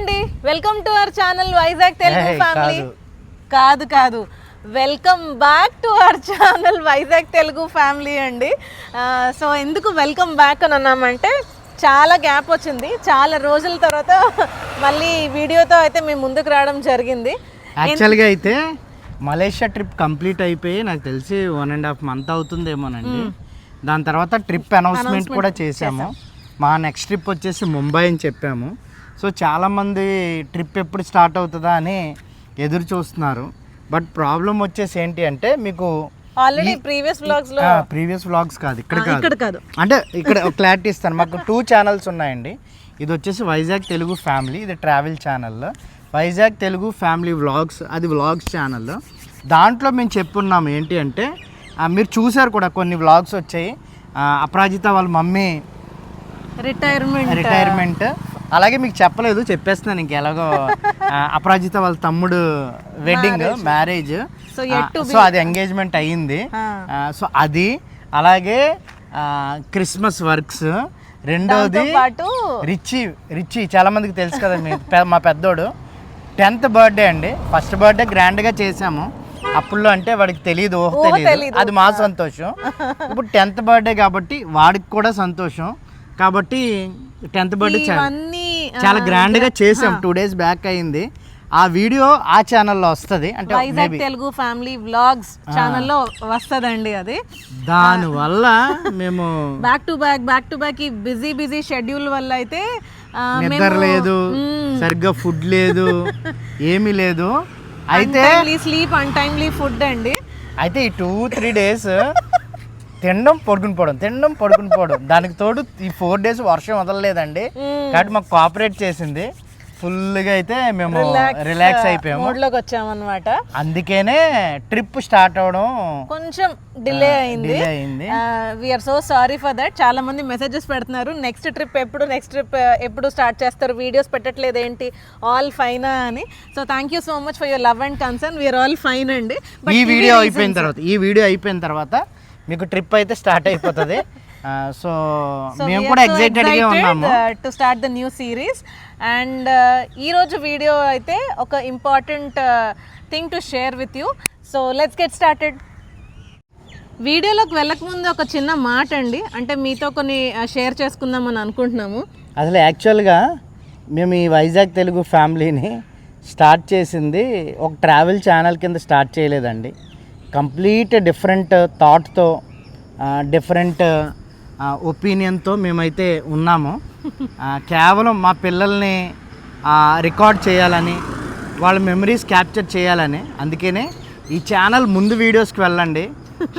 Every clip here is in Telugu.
అండి, welcome to our channel Vizag Telugu family. కాదు welcome back to our channel Vizag Telugu family అండి. సో ఎందుకు వెల్కమ్ బ్యాక్ అని అన్నామంటే చాలా గ్యాప్ వచ్చింది, చాలా రోజుల తర్వాత మళ్ళీ వీడియోతో అయితే మేము ముందుకు రావడం జరిగింది. యాక్చువల్గా అయితే మలేషియా ట్రిప్ కంప్లీట్ అయిపోయి నాకు తెలిసి 1.5 month అవుతుందేమోనండి. దాని తర్వాత ట్రిప్ అనౌన్స్మెంట్ కూడా చేసాము. మా నెక్స్ట్ ట్రిప్ వచ్చేసి ముంబై అని చెప్పాము. సో చాలామంది ట్రిప్ ఎప్పుడు స్టార్ట్ అవుతుందా అని ఎదురు చూస్తున్నారు. బట్ ప్రాబ్లం వచ్చేసి ఏంటి అంటే మీకు ఆల్రెడీ ప్రీవియస్ వ్లాగ్స్ కాదు, ఇక్కడ కాదు. అంటే ఇక్కడ క్లారిటీ ఇస్తాను. మాకు 2 ఛానల్స్ ఉన్నాయండి. ఇది వచ్చేసి వైజాగ్ తెలుగు ఫ్యామిలీ, ఇది travel channel. Vizag Telugu family vlogs, అది వ్లాగ్స్ ఛానల్. దాంట్లో మేము చెప్పున్నాము ఏంటి అంటే మీరు చూసారు కూడా, కొన్ని వ్లాగ్స్ వచ్చాయి. అపరాజిత వాళ్ళ మమ్మీ రిటైర్మెంట్, అలాగే మీకు చెప్పలేదు, చెప్పేస్తున్నాను ఇంకెలాగో. అపరాజిత వాళ్ళ తమ్ముడు వెడ్డింగ్, మ్యారేజ్. సో అది ఎంగేజ్మెంట్ అయ్యింది. సో అది, అలాగే క్రిస్మస్ వర్క్స్. రెండోది రిచి చాలా మందికి తెలుసు కదా, మా పెద్దోడు 10th బర్త్డే అండి. ఫస్ట్ బర్త్డే గ్రాండ్గా చేసాము. అప్పుడు అంటే వాడికి తెలియదు, తెలియదు, అది మా సంతోషం. ఇప్పుడు 10th బర్త్డే కాబట్టి వాడికి కూడా సంతోషం. కాబట్టి 10th బర్త్డే చాలా గ్రాండ్గా చేసాం. 2 days బ్యాక్ అయింది. ఆ వీడియో ఆ ఛానల్లో వస్తుంది, అంటే వైజాగ్ తెలుగు ఫ్యామిలీ వ్లాగ్స్ ఛానల్లో వస్తుందండి. అది దానివల్ల మేము బ్యాక్ టు బ్యాక్ ఈ బిజీ షెడ్యూల్ వల్ల అయితే నిద్ర లేదు, సరిగ్గా ఫుడ్ లేదు, ఏమీ లేదు. అయితే స్లీప్ అన్టైమ్లీ ఫుడ్ అండి. అయితే ఈ 2-3 days తినడం పడుకుని పోవడం దానికి తోడు ఈ 4 days వర్షం వదలలేదండి. కాబట్టి మాకు కోఆపరేట్ చేసింది ఫుల్గా. అయితే మేము రిలాక్స్ అయిపోయాము, మూడ్లోకి వచ్చామన్నమాట. అందుకనే ట్రిప్ స్టార్ట్ అవడం కొంచెం డిలే అయింది. We are so sorry for that. చాలా మంది మెసేజెస్ పెడుతున్నారు, నెక్స్ట్ ట్రిప్ ఎప్పుడు స్టార్ట్ చేస్తారు, వీడియోస్ పెట్టట్లేదు ఏంటి, ఆల్ ఫైనా అని. So thank you so much for your love and concern. We are all fine అండి. ఈ వీడియో అయిపోయిన తర్వాత మీకు ట్రిప్ అయితే స్టార్ట్ అయిపోతుంది. సో మేము కూడా ఎక్సైటెడ్గా ఉన్నాము to start the new series. And ఈరోజు వీడియో అయితే ఒక important thing to share with you. So let's get started. వీడియోలోకి వెళ్ళకముందు ఒక చిన్న మాట అండి, అంటే మీతో కొన్ని షేర్ చేసుకుందామని అనుకుంటున్నాము. అసలు యాక్చువల్గా మేము ఈ వైజాగ్ తెలుగు ఫ్యామిలీని స్టార్ట్ చేసింది ఒక ట్రావెల్ ఛానల్ కింద స్టార్ట్ చేయలేదండి. కంప్లీట్ డిఫరెంట్ థాట్తో, డిఫరెంట్ ఒపీనియన్తో మేమైతే ఉన్నాము. కేవలం మా పిల్లల్ని రికార్డ్ చేయాలని, వాళ్ళ మెమరీస్ క్యాప్చర్ చేయాలని. అందుకనే ఈ ఛానల్ ముందు వీడియోస్కి వెళ్ళండి.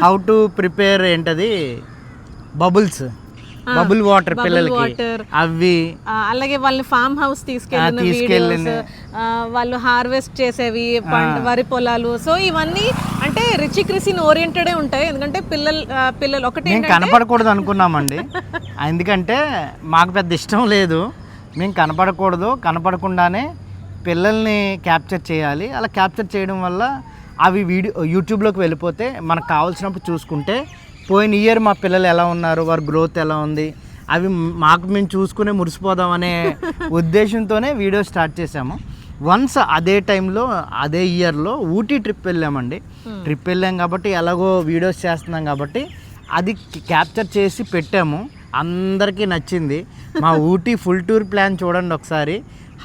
హౌ టు ప్రిపేర్ ఏంటది బబుల్ వాటర్ పిల్లలకి, అవి అలాగే వాళ్ళని ఫామ్ హౌస్ తీసుకెళ్ళిన వాళ్ళు హార్వెస్ట్ చేసేవి, వరి పొలాలు. సో ఇవన్నీ అంటే రిచి క్రిసిన్ ఓరియంటెడే ఉంటాయి. ఎందుకంటే పిల్లలు ఒకటి కనపడకూడదు అనుకున్నామండి. ఎందుకంటే మాకు పెద్ద ఇష్టం లేదు, మేము కనపడకుండానే పిల్లల్ని క్యాప్చర్ చేయాలి. అలా క్యాప్చర్ చేయడం వల్ల అవి యూట్యూబ్లోకి వెళ్ళిపోతే మనకు కావాల్సినప్పుడు చూసుకుంటే, పోయిన ఇయర్ మా పిల్లలు ఎలా ఉన్నారు, వారి గ్రోత్ ఎలా ఉంది, అవి మేము చూసుకునే మురిసిపోదామనే ఉద్దేశంతోనే వీడియో స్టార్ట్ చేసాము. వన్స్ అదే టైంలో అదే ఇయర్లో ఊటీ ట్రిప్ వెళ్ళామండి. ట్రిప్ వెళ్ళాం కాబట్టి ఎలాగో వీడియోస్ చేస్తున్నాం కాబట్టి అది క్యాప్చర్ చేసి పెట్టాము. అందరికీ నచ్చింది. మా ఊటీ ఫుల్ టూర్ ప్లాన్ చూడండి ఒకసారి,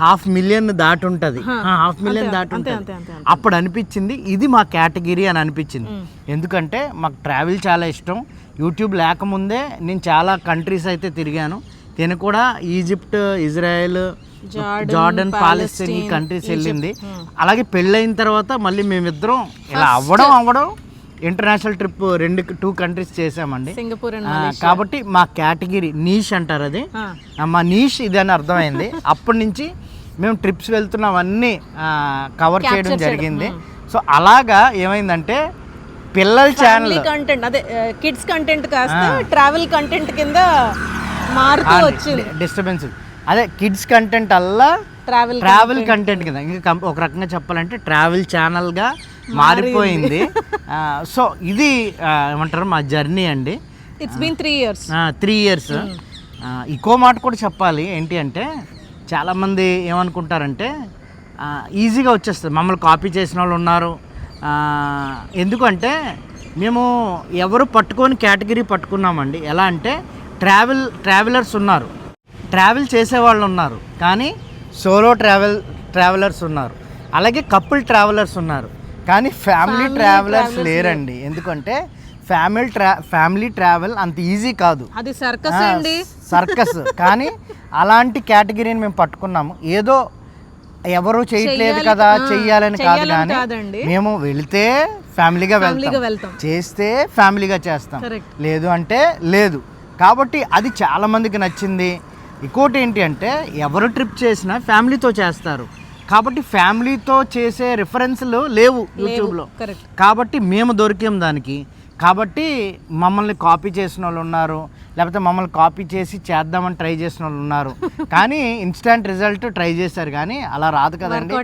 500,000 దాటి ఉంటుంది. 500,000 దాటి ఉంటుంది. అప్పుడు అనిపించింది ఇది మా కేటగిరీ అని అనిపించింది. ఎందుకంటే మాకు ట్రావెల్ చాలా ఇష్టం. యూట్యూబ్ లేకముందే నేను చాలా కంట్రీస్ అయితే తిరిగాను. నేను కూడా ఈజిప్ట్, ఇజ్రాయెల్, జార్డన్, పాలస్తీన్ ఈ కంట్రీస్ వెళ్ళింది. అలాగే పెళ్ళైన తర్వాత మళ్ళీ మేమిద్దరం ఇలా అవ్వడం ఇంటర్నేషనల్ ట్రిప్ 2 కంట్రీస్ చేసామండి. కాబట్టి మా కేటగిరీ నీష్ అంటారు, అది మా నీష్ ఇది అని అర్థమైంది. అప్పటి నుంచి మేము ట్రిప్స్ వెళ్తున్నవన్నీ కవర్ చేయడం జరిగింది. సో అలాగా ఏమైందంటే పిల్లల ఛానల్ కంటెంట్, అదే కిడ్స్ కంటెంట్ కాస్త ట్రావెల్ కంటెంట్ కింద మారుతూ వచ్చింది. డిస్టర్బెన్స్ అదే కిడ్స్ కంటెంట్ అల్లా ట్రావెల్ కంటెంట్ కింద, ఇంకా ఒక రకంగా చెప్పాలంటే ట్రావెల్ ఛానల్గా మారిపోయింది. సో ఇది ఏమంటారు మా జర్నీ అండి. It's been 3 years. 3 years. ఇంకో మాట కూడా చెప్పాలి ఏంటి అంటే చాలామంది ఏమనుకుంటారంటే ఈజీగా వచ్చేస్తుంది, మమ్మల్ని కాపీ చేసిన వాళ్ళు ఉన్నారు. ఎందుకంటే మేము ఎవరు పట్టుకొని కేటగిరీ పట్టుకున్నామండి. ఎలా అంటే ట్రావెలర్స్ ఉన్నారు, ట్రావెల్ చేసేవాళ్ళు ఉన్నారు, కానీ సోలో ట్రావెలర్స్ ఉన్నారు, అలాగే కపుల్ ట్రావెలర్స్ ఉన్నారు, కానీ ఫ్యామిలీ ట్రావెలర్స్ లేరండి. ఎందుకంటే ఫ్యామిలీ ట్రావెల్ అంత ఈజీ కాదు, అది సర్కస్ అండి, సర్కస్. కానీ అలాంటి కేటగిరీని మేము పట్టుకున్నాము. ఏదో ఎవరు చేయట్లేదు కదా చెయ్యాలని కాదు, కానీ మేము వెళితే ఫ్యామిలీగా వెళ్తాం, చేస్తే ఫ్యామిలీగా చేస్తాం, లేదు అంటే లేదు. కాబట్టి అది చాలా మందికి నచ్చింది. ఇంకోటి ఏంటి అంటే ఎవరు ట్రిప్ చేసినా ఫ్యామిలీతో చేస్తారు, కాబట్టి ఫ్యామిలీతో చేసే రిఫరెన్స్లు లేవు యూట్యూబ్లో. కాబట్టి మేము దొరికాం దానికి. కాబట్టి మమ్మల్ని కాపీ చేసిన వాళ్ళు ఉన్నారు, లేకపోతే మమ్మల్ని కాపీ చేసి చేద్దామని ట్రై చేసిన వాళ్ళు ఉన్నారు, కానీ ఇన్స్టాంట్ రిజల్ట్ ట్రై చేశారు, కానీ అలా రాదు కదండి.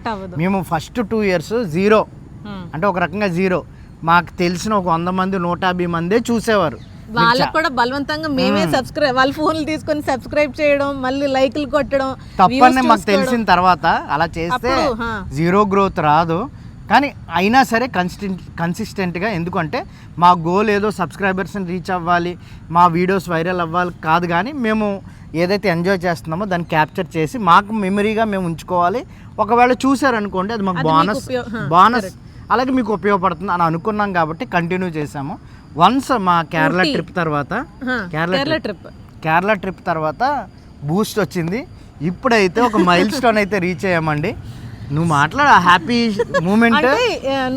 మేము ఫస్ట్ 2 years జీరో, అంటే ఒక రకంగా జీరో. మాకు తెలిసిన ఒక 100 మంది 150 మందే చూసేవారు. వాళ్ళకి కూడా బలవంతంగా మేమే వాళ్ళ ఫోన్లు తీసుకొని సబ్స్క్రైబ్ చేయడం, మళ్ళీ లైక్లు కొట్టడం తప్పని మాకు తెలిసిన తర్వాత అలా చేస్తే జీరో గ్రోత్ రాదు. కానీ అయినా సరే కన్సిస్టెంట్గా, ఎందుకంటే మా గోల్ ఏదో సబ్స్క్రైబర్స్ని రీచ్ అవ్వాలి, మా వీడియోస్ వైరల్ అవ్వాలి కాదు, కానీ మేము ఏదైతే ఎంజాయ్ చేస్తున్నామో దాన్ని క్యాప్చర్ చేసి మాకు మెమరీగా మేము ఉంచుకోవాలి. ఒకవేళ చూసారనుకోండి అది మాకు బోనస్, అలాగే మీకు ఉపయోగపడుతుంది అని అనుకున్నాం కాబట్టి కంటిన్యూ చేసాము. వన్స్ మా కేరళ ట్రిప్ తర్వాత బూస్ట్ వచ్చింది. ఇప్పుడైతే ఒక మైల్ స్టోన్ అయితే రీచ్ అయ్యామండి. నువ్వు మాట్లాడు, హ్యాపీ మూమెంట్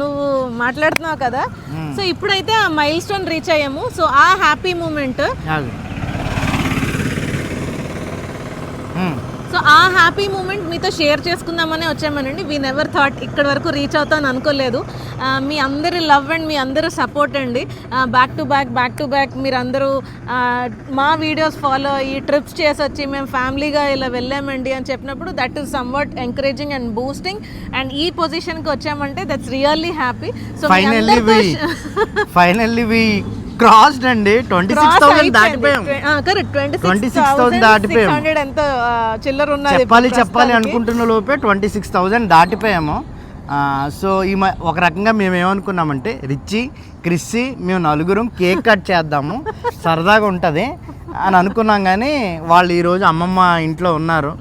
నువ్వు మాట్లాడుతున్నావు కదా, సో ఇప్పుడైతే ఆ మైల్ స్టోన్ రీచ్ అయ్యాము. సో ఆ హ్యాపీ మూమెంట్, సో ఆ హ్యాపీ మూమెంట్ మీతో షేర్ చేసుకుందామని వచ్చామనండి. వీ నెవర్ థాట్ ఇక్కడ వరకు రీచ్ అవుతాను అనుకోలేదు. మీ అందరి లవ్ అండ్ మీ అందరూ సపోర్ట్ అండి. బ్యాక్ టు బ్యాక్ మీరందరూ మా వీడియోస్ ఫాలో అయ్యి ట్రిప్స్ చేసి వచ్చి మేము ఫ్యామిలీగా ఇలా వెళ్ళామండి అని చెప్పినప్పుడు that is somewhat encouraging and boosting. And ఈ పొజిషన్కి వచ్చామంటే that's really happy. So finally we crossed అండి. 26,000 దాటిపోయాం. కరెక్ట్, 26,600 ఎంత చిల్లర ఉన్నది చెప్పాలి అనుకుంటున్న లోపే 26,000 దాటిపోయాము. సో ఒక రకంగా మేము ఏమనుకున్నామంటే రిచ్చి క్రిస్సి మేము నలుగురం కేక్ కట్ చేద్దాము, సరదాగా ఉంటుంది అని అనుకున్నాం. కానీ వాళ్ళు ఈరోజు అమ్మమ్మ ఇంట్లో ఉన్నారు,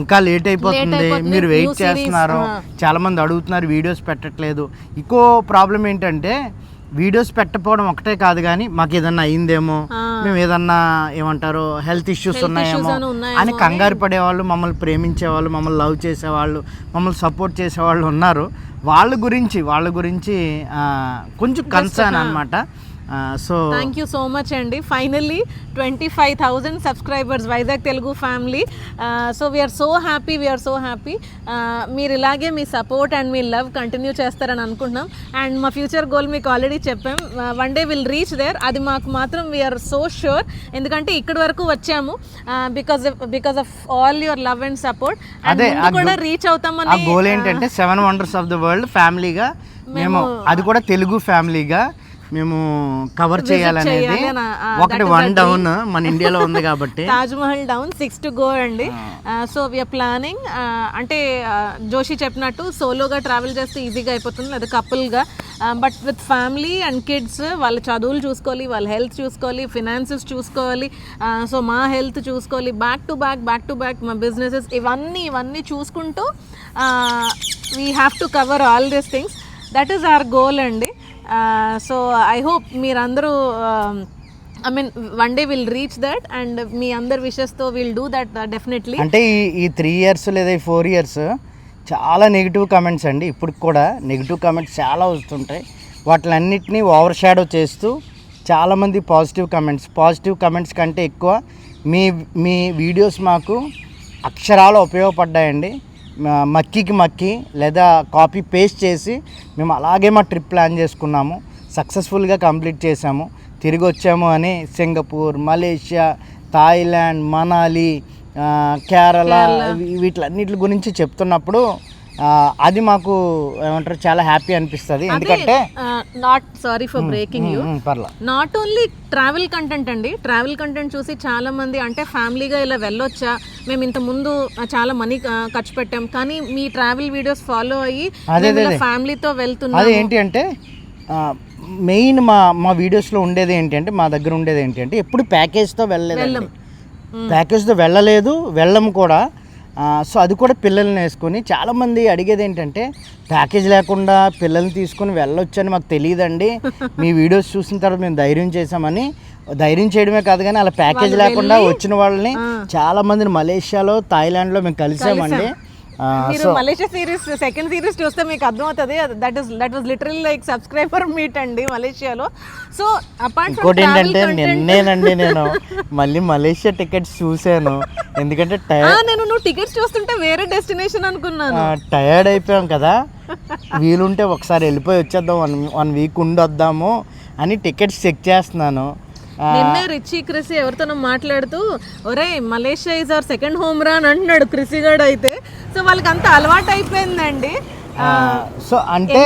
ఇంకా లేట్ అయిపోతుంది, మీరు వెయిట్ చేస్తున్నారు, చాలామంది అడుగుతున్నారు, వీడియోస్ పెట్టట్లేదు. ఇంకో ప్రాబ్లం ఏంటంటే వీడియోస్ పెట్టకపోవడం ఒకటే కాదు, కానీ మాకు ఏదన్నా అయిందేమో, మేము ఏదన్నా ఏమంటారు హెల్త్ ఇష్యూస్ ఉన్నాయేమో అని కంగారు పడేవాళ్ళు, మమ్మల్ని ప్రేమించేవాళ్ళు, మమ్మల్ని లవ్ చేసేవాళ్ళు, మమ్మల్ని సపోర్ట్ చేసేవాళ్ళు ఉన్నారు. వాళ్ళ గురించి కొంచెం కన్సర్న్ అనమాట. So thank you so much అండి. Finally 25,000 subscribers Vizag Telugu family. So we are so happy. మీరు ఇలాగే మీ సపోర్ట్ అండ్ మీ లవ్ కంటిన్యూ చేస్తారని అనుకుంటున్నాం. అండ్ మా ఫ్యూచర్ గోల్ మీకు ఆల్రెడీ చెప్పాం, one day will reach there. అది మాకు మాత్రం వీఆర్ సో ష్యూర్, ఎందుకంటే ఇక్కడి వరకు వచ్చాము because of all your love and support. And కూడా రీచ్ అవుతామని గోల్ ఏంటంటే 7 వండర్స్ ఆఫ్ ద వరల్డ్ ఫ్యామిలీగా మేము, అది కూడా తెలుగు ఫ్యామిలీగా మేము కవర్ చేయాలనేది. ఒకటి 1 డౌన్ మన ఇండియాలో ఉంది కాబట్టి Taj Mahal down 6 to go అండి. సో వీఆర్ ప్లానింగ్, అంటే జోషి చెప్పినట్టు సోలోగా ట్రావెల్ చేస్తే ఈజీగా అయిపోతుంది, లేదా కపుల్గా. But with family and kids వాళ్ళ చదువులు చూసుకోవాలి, వాళ్ళ హెల్త్ చూసుకోవాలి, ఫినాన్సెస్ చూసుకోవాలి, సో మా హెల్త్ చూసుకోవాలి, బ్యాక్ టు బ్యాక్ మా బిజినెసెస్, ఇవన్నీ చూసుకుంటూ we have to cover all these things. That is our goal అండి. సో ఐ హోప్ మీరందరూ one day will reach that, and మీ అందరి విషెస్తో విల్ డూ దట్ డెఫినెట్లీ. అంటే ఈ 3 years లేదా 4 years చాలా నెగిటివ్ కామెంట్స్ అండి. ఇప్పుడు కూడా నెగిటివ్ కామెంట్స్ చాలా వస్తుంటాయి. వాటిలన్నిటినీ ఓవర్ షాడో చేస్తూ చాలామంది పాజిటివ్ కామెంట్స్ కంటే ఎక్కువ మీ వీడియోస్ మాకు అక్షరాలు ఉపయోగపడ్డాయండి. మక్కి లేదా కాపీ పేస్ట్ చేసి మేము అలాగే మా ట్రిప్ ప్లాన్ చేసుకున్నాము, సక్సెస్ఫుల్గా కంప్లీట్ చేసాము, తిరిగి వచ్చాము అని Singapore, Malaysia, Thailand, Manali, Kerala వీటిలన్నిటి గురించి చెప్తున్నప్పుడు అది మాకు ఏమంటారు చాలా హ్యాపీ అనిపిస్తుంది. ఎందుకంటే not sorry for breaking you, పర్లా నాట్ ఓన్లీ ట్రావెల్ కంటెంట్ అండి, ట్రావెల్ కంటెంట్ చూసి చాలా మంది అంటే ఫ్యామిలీగా ఇలా వెళ్ళొచ్చా, మేము ఇంత ముందు చాలా మనీ ఖర్చు పెట్టాం కానీ మీ ట్రావెల్ వీడియోస్ ఫాలో అయ్యి ఫ్యామిలీతో వెళ్తున్నాం. అది ఏంటి అంటే మెయిన్ మా వీడియోస్లో ఉండేది ఏంటి అంటే, మా దగ్గర ఉండేది ఏంటి అంటే ఎప్పుడు ప్యాకేజ్తో వెళ్ళలేదు, ప్యాకేజ్తో వెళ్ళము కూడా. సో అది కూడా పిల్లల్ని వేసుకొని చాలామంది అడిగేది ఏంటంటే ప్యాకేజ్ లేకుండా పిల్లల్ని తీసుకొని వెళ్ళొచ్చని మాకు తెలియదండి, మీ వీడియోస్ చూసిన తర్వాత మేము ధైర్యం చేసామని. ధైర్యం చేయడమే కాదు కానీ అలా ప్యాకేజ్ లేకుండా వచ్చిన వాళ్ళని చాలా మందిని మలేషియాలో, థాయిలాండ్లో మేము కలిసామండి. మీరు మలేషియా సిరీస్ సెకండ్ సిరీస్ చూస్తే మీకు అర్థమవుతుంది, that was literally like subscriber meet అండి మలేషియాలో. సో అపార్ట్ ఫ్రమ్ ఇంకోటి ఏంటంటే నిన్నేనండి నేను మళ్ళీ మలేషియా టికెట్స్ చూసాను, ఎందుకంటే నువ్వు టికెట్స్ చూస్తుంటే వేరే డెస్టినేషన్ అనుకున్నాను. టయర్డ్ అయిపోయాం కదా, వీలుంటే ఒకసారి వెళ్ళిపోయి వచ్చేద్దాం, వన్ వీక్ ఉండొద్దాము అని టికెట్స్ చెక్ చేస్తున్నాను. నిన్నే రిచి క్రిసి ఎవరితోనో మాట్లాడుతూ ఒరే Malaysia is our second home రా అని అంటున్నాడు క్రిసి గాడు అయితే. సో వాళ్ళకి అంత అలవాటు అయిపోయిందండి. సో అంటే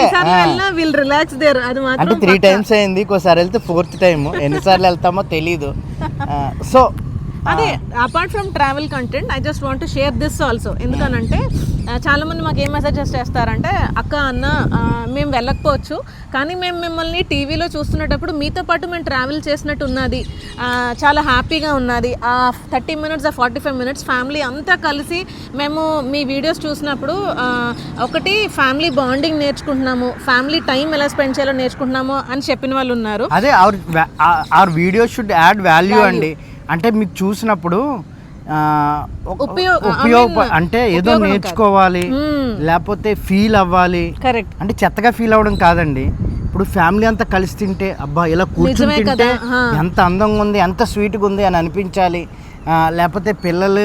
విల్ రిలాక్స్ దేర్, అది మాత్రం అంటే 3 times అయింది, ఇంకోసారి వెళ్తే 4th time, ఎన్నిసార్లు వెళ్తామో తెలీదు. సో అదే apart from travel content I just want to share this also. ఎందుకనంటే చాలామంది మాకు ఏం మెసేజెస్ చేస్తారంటే అక్క అన్న మేము వెళ్ళకపోవచ్చు కానీ మేము మిమ్మల్ని టీవీలో చూస్తున్నప్పుడు మీతో పాటు మేము ట్రావెల్ చేసినట్టు ఉన్నది, చాలా హ్యాపీగా ఉన్నది. ఆ 30 minutes 45 minutes ఫ్యామిలీ అంతా కలిసి మేము మీ వీడియోస్ చూసినప్పుడు ఒకటి ఫ్యామిలీ బాండింగ్ నేర్చుకుంటున్నాము, ఫ్యామిలీ టైం ఎలా స్పెండ్ చేయాలో నేర్చుకుంటున్నాము అని చెప్పిన వాళ్ళు ఉన్నారు. అదే hour video should add value అండి. అంటే మీకు చూసినప్పుడు అంటే ఏదో నేర్చుకోవాలి, లేకపోతే ఫీల్ అవ్వాలి. కరెక్ట్. అంటే చెత్తగా ఫీల్ అవ్వడం కాదండి. ఇప్పుడు ఫ్యామిలీ అంతా కలిసి తింటే అబ్బా ఇలా కూర్చొని తింటే ఎంత అందంగా ఉంది, ఎంత స్వీట్గా ఉంది అని అనిపించాలి. లేకపోతే పిల్లలు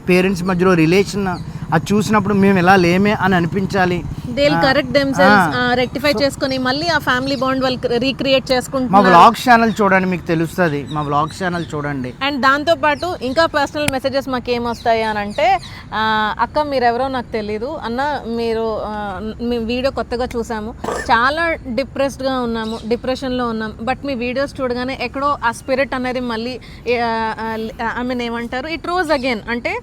పేరెంట్స్ మధ్యలో రిలేషన్ అది చూసినప్పుడు మేము ఇలా లేమే అని అనిపించాలి. They will correct themselves, rectify చేసుకొని మళ్ళీ ఆ ఫ్యామిలీ బాండ్ వాళ్ళు రీక్రియేట్ చేసుకుంటున్నారు. మా వ్లాగ్స్ ఛానల్ చూడండి, మీకు తెలుస్తుంది. మా వ్లాగ్స్ ఛానల్ చూడండి. అండ్ దాంతో పాటు ఇంకా పర్సనల్ మెసేజెస్ మాకు ఏమొస్తాయి అని అంటే అక్క మీరెవరో నాకు తెలీదు అన్న, మీరు మీ వీడియో కొత్తగా చూసాము, చాలా డిప్రెస్డ్గా ఉన్నాము, డిప్రెషన్లో ఉన్నాం, బట్ మీ వీడియోస్ చూడగానే ఎక్కడో ఆ స్పిరిట్ అనేది మళ్ళీ ఐ మీన్ ఏమంటారు ఇట్ రోజ్ అగైన్, అంటే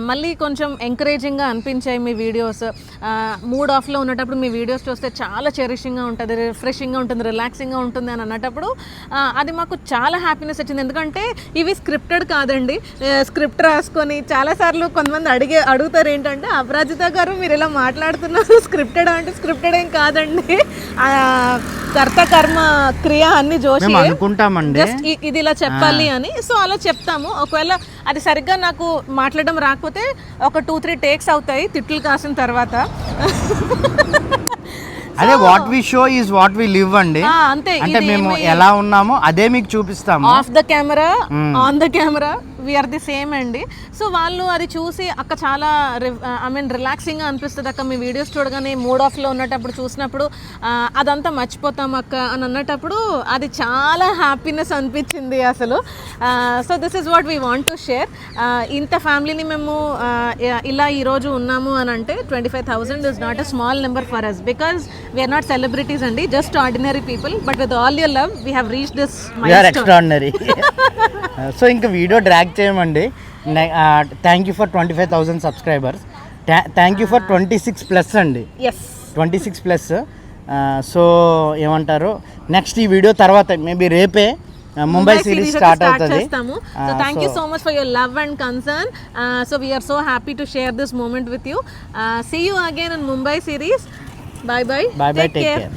మళ్ళీ కొంచెం ఎంకరేజింగ్గా అనిపించాయి మీ వీడియోస్. మూడ్ ఆఫ్లో ఉన్నప్పుడు మీ వీడియోస్ చూస్తే చాలా చెరిషింగ్గా ఉంటుంది, రిఫ్రెషింగ్గా ఉంటుంది, రిలాక్సింగ్గా ఉంటుంది అని అన్నప్పుడు అది మాకు చాలా హ్యాపీనెస్ వచ్చింది. ఎందుకంటే ఇవి స్క్రిప్టెడ్ కాదండి, స్క్రిప్ట్ రాసుకొని చాలాసార్లు కొంతమంది అడుగుతారు ఏంటంటే అపరాజిత గారు మీరు ఇలా మాట్లాడుతున్నారు స్క్రిప్టెడ్ అంటే స్క్రిప్టెడ్ ఏం కాదండి, కర్త కర్మ క్రియ అన్ని జోషి అనుకుంటామండి, జస్ట్ ఇది ఇలా చెప్పాలి అని. సో అలా చెప్తాము. ఒకవేళ అది సరిగ్గా నాకు మాట్లాడడం రాకపోతే ఒక 2-3 takes అవుతాయి తిట్లు కాసిన తర్వాత. అదే what we show is what we live అండి. అంతే, అంటే మేము ఎలా ఉన్నామో అదే మీకు చూపిస్తాము. Off the camera, on the camera we are the same అండి. సో వాళ్ళు అది చూసి అక్క చాలా ఐ మీన్ రిలాక్సింగ్గా అనిపిస్తుంది అక్క, మీ వీడియోస్ చూడగానే మూడ్ ఆఫ్లో ఉన్నప్పుడు చూసినప్పుడు అదంతా మర్చిపోతాం అక్క అని అన్నటప్పుడు అది చాలా హ్యాపీనెస్ అనిపించింది అసలు. So this is what we want to share. ఇంత ఫ్యామిలీని మేము ఇలా ఈరోజు ఉన్నాము అని అంటే 25,000 is not a small number for us, because we're not celebrities అండి, just ordinary people, but with all your love we have reached this extraordinary. So ఇంకా వీడియో డ్రాగ్ చేయమండి. Thank you for 25,000 subscribers, thank you for 26+ అండి, 26+. సో ఏమంటారు నెక్స్ట్ ఈ వీడియో తర్వాత మేబీ రేపే ముంబై సిరీస్ స్టార్ట్ అవుతుంది. So thank you so much for your love and concern. So we are so happy to share this moment with you. See you again in Mumbai series. Bye bye. Take care.